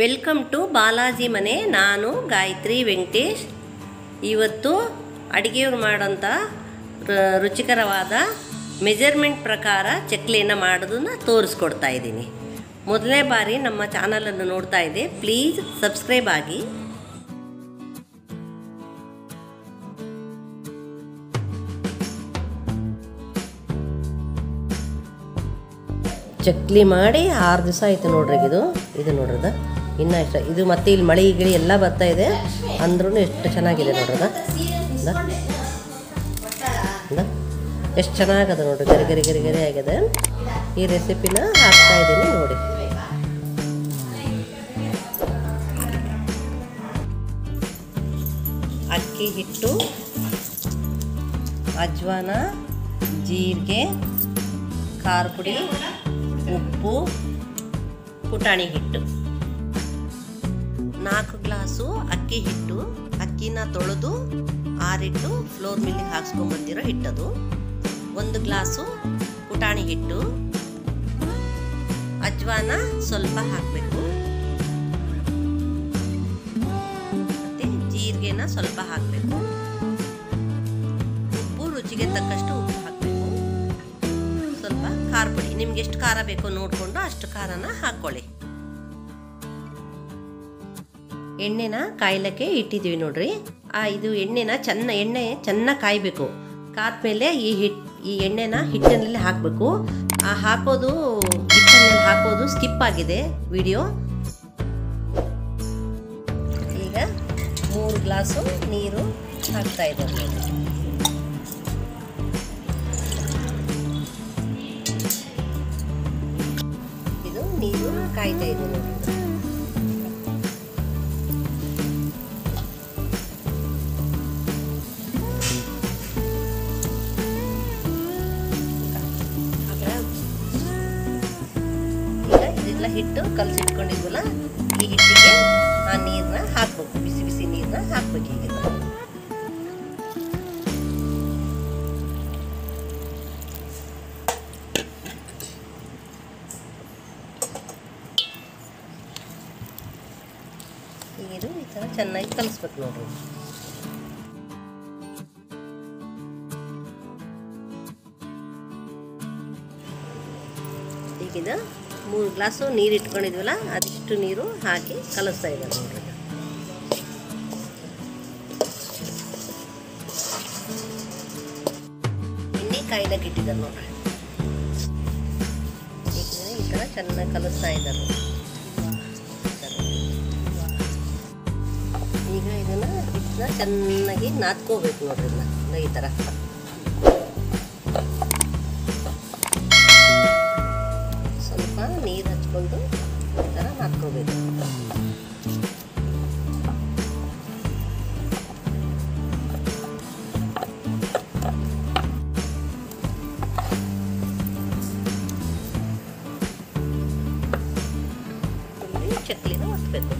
Welcome to Balaji ಮನೆ. ನಾನು ಗಾಯತ್ರಿ ವೆಂಕಟೇಶ್. ಇವತ್ತು ಅಡುಗೆಯವರು ಮಾಡೋಂಥ ರುಚಿಕರವಾದ ಮೆಜರ್ಮೆಂಟ್ ಪ್ರಕಾರ ಚಕ್ಲಿಯನ್ನು ಮಾಡೋದನ್ನು ತೋರಿಸ್ಕೊಡ್ತಾ ಇದ್ದೀನಿ. ಮೊದಲನೇ ಬಾರಿ ನಮ್ಮ ಚಾನಲನ್ನು ನೋಡ್ತಾ ಇದ್ದೆ, ಪ್ಲೀಸ್ ಸಬ್ಸ್ಕ್ರೈಬ್ ಆಗಿ. ಚಕ್ಲಿ ಮಾಡಿ 6 ದಿವಸ ಆಯಿತು ನೋಡ್ರಿ. ಇದು ನೋಡ್ರದ ಇನ್ನೂ ಇಷ್ಟ. ಇದು ಮತ್ತೆ ಇಲ್ಲಿ ಮಳೆ ಗಿಳಿ ಎಲ್ಲ ಬರ್ತಾ ಇದೆ ಅಂದ್ರೂ ಎಷ್ಟು ಚೆನ್ನಾಗಿದೆ ನೋಡ್ರದ. ಎಷ್ಟು ಚೆನ್ನಾಗದ ನೋಡ್ರಿ, ಗರಿ ಗರಿ ಗರಿ ಗರಿ ಆಗಿದೆ. ಈ ರೆಸಿಪಿನ ಹಾಕ್ತಾ ಇದ್ದೀನಿ ನೋಡಿ. ಅಕ್ಕಿ ಹಿಟ್ಟು, ಅಜ್ವಾನ, ಜೀರಿಗೆ, ಖಾರ ಪುಡಿ, ಉಪ್ಪು, ಪುಟಾಣಿ ಹಿಟ್ಟು. 4 ಗ್ಲಾಸು ಅಕ್ಕಿ ಹಿಟ್ಟು. ಅಕ್ಕಿನ ತೊಳೆದು ಆರಿಟ್ಟು ಫ್ಲೋರ್ ಮಿಲ್ಲಿಗೆ ಹಾಕ್ಸ್ಕೊಂಬರ್ತಿರೋ ಹಿಟ್ಟದು. 1 ಗ್ಲಾಸು ಪುಟಾಣಿ ಹಿಟ್ಟು. ಅಜ್ವಾನ ಸ್ವಲ್ಪ ಹಾಕಬೇಕು, ಮತ್ತು ಜೀರಿಗೆನ ಸ್ವಲ್ಪ ಹಾಕಬೇಕು. ಉಪ್ಪು ರುಚಿಗೆ ತಕ್ಕಷ್ಟು ಉಪ್ಪು ಹಾಕಬೇಕು. ಸ್ವಲ್ಪ ಖಾರ ಪುಡಿ, ನಿಮ್ಗೆ ಎಷ್ಟು ಖಾರ ಬೇಕೋ ನೋಡಿಕೊಂಡು ಅಷ್ಟು ಖಾರನ ಹಾಕ್ಕೊಳ್ಳಿ. ಎಣ್ಣೆನ ಕಾಯ್ಲಿಕ್ಕೆ ಇಟ್ಟಿದ್ದೀವಿ ನೋಡ್ರಿ. ಇದು ಎಣ್ಣೆ ಚೆನ್ನಾಗಿ ಕಾಯಬೇಕು. ಕಾದ್ಮೇಲೆ ಈ ಎಣ್ಣೆನ ಹಿಟ್ಟಿನಲ್ಲಿ ಹಾಕಬೇಕು. ಹಿಟ್ಟಿನಲ್ಲಿ ಹಾಕೋದು ಸ್ಕಿಪ್ ಆಗಿದೆ ವಿಡಿಯೋ. ಈಗ 3 ಗ್ಲಾಸು ನೀರು ಹಾಕ್ತಾ ಇದ್ದಾರೆ. ಇದು ನೀರು ಕಾಯ್ತಾ ಇದೆ ನೋಡಿ. ಹಿಟ್ಟು ಕಲಸಿಟ್ಕೊಂಡಿದ್ವಲ್ಲ, ಈ ಹಿಟ್ಟಿಗೆ ಆ ನೀರನ್ನ ಹಾಕ್ಬೇಕು. ಬಿಸಿ ಬಿಸಿ ನೀರನ್ನ ಹಾಕ್ಬೇಕು. ಈಗ ಇದು ಈ ಥರ ಚೆನ್ನಾಗಿ ಕಲಿಸ್ಬೇಕು ನೋಡ್ರಿ. ಈಗಿದ 3 ಗ್ಲಾಸು ನೀರು ಇಟ್ಕೊಂಡಿದ್ವಲ್ಲ, ಅದಿಷ್ಟು ನೀರು ಹಾಕಿ ಕಲಿಸ್ತಾ ಇದ್ದಾರೆ ನೋಡ್ರಿ. ಎಣ್ಣೆ ಕಾಯ್ದಾಗ ಇಟ್ಟಿದ್ದಾರೆ ನೋಡ್ರಿ. ಈ ಥರ ಚೆನ್ನಾಗಿ ಕಲಿಸ್ತಾ ಇದ್ದಾರೆ. ಈಗ ಇದನ್ನ ಚೆನ್ನಾಗಿ ನಾದ್ಕೋಬೇಕು ನೋಡ್ರಿ. ಈ ಥರ ನೀರು ಹಚ್ಕೊಂಡು ಈ ಥರ ಹಾಕ್ಕೋಬೇಕು. ಚಕ್ಲಿನ ಒತ್ತಬೇಕು.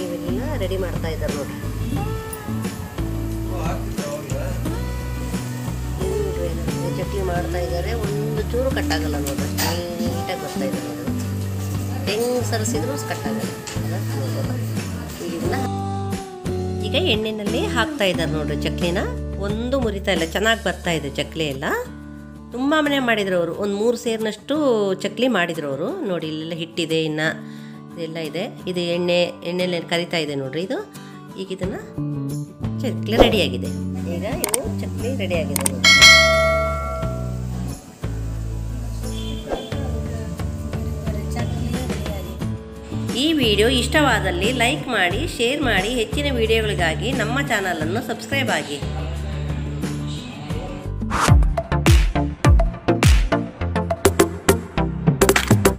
ಇವೆಲ್ಲ ರೆಡಿ ಮಾಡ್ತಾ ಇದ್ದಾರೆ ನೋಡಿ. ಚಕ್ಲಿ ಮಾಡ್ತಾ ಇದ್ದಾರೆ. ಒಂದು ಚೂರು ಕಟ್ಟಾಗಲ್ಲ ನೋಡ್ರಿ, ನೀಟಾಗಿ ಬರ್ತಾ ಇದ್ದಾರೆ. ಹೆಂಗೆ ಸರಿಸಿದ್ರು ಕಟ್ಟಾಗಲ್ಲ. ಈಗ ಎಣ್ಣೆಯಲ್ಲಿ ಹಾಕ್ತಾ ಇದ್ದಾರೆ ನೋಡ್ರಿ ಚಕ್ಲಿನ. ಒಂದು ಮುರಿತಾ ಇಲ್ಲ, ಚೆನ್ನಾಗಿ ಬರ್ತಾ ಇದೆ ಚಕ್ಲಿ ಎಲ್ಲ. ತುಂಬ ಮನೆ ಮಾಡಿದ್ರು ಅವರು. ಒಂದು 3 ಸೇರಿನಷ್ಟು ಚಕ್ಲಿ ಮಾಡಿದ್ರು ಅವರು ನೋಡಿ. ಇಲ್ಲೆಲ್ಲ ಹಿಟ್ಟಿದೆ, ಇನ್ನು ಇದೆಲ್ಲ ಇದೆ. ಇದು ಎಣ್ಣೆಯಲ್ಲಿ ಕರಿತಾ ಇದೆ ನೋಡ್ರಿ. ಈಗ ಇದನ್ನು ಚಕ್ಲಿ ರೆಡಿಯಾಗಿದೆ. ಈಗ ಇವು ಚಕ್ಲಿ ರೆಡಿಯಾಗಿದೆ ನೋಡಿ. ಈ ವಿಡಿಯೋ ಇಷ್ಟವಾದಲ್ಲಿ ಲೈಕ್ ಮಾಡಿ, ಶೇರ್ ಮಾಡಿ. ಹೆಚ್ಚಿನ ವಿಡಿಯೋಗಳಿಗಾಗಿ ನಮ್ಮ ಚಾನಲನ್ನು ಸಬ್ಸ್ಕ್ರೈಬ್ ಆಗಿ.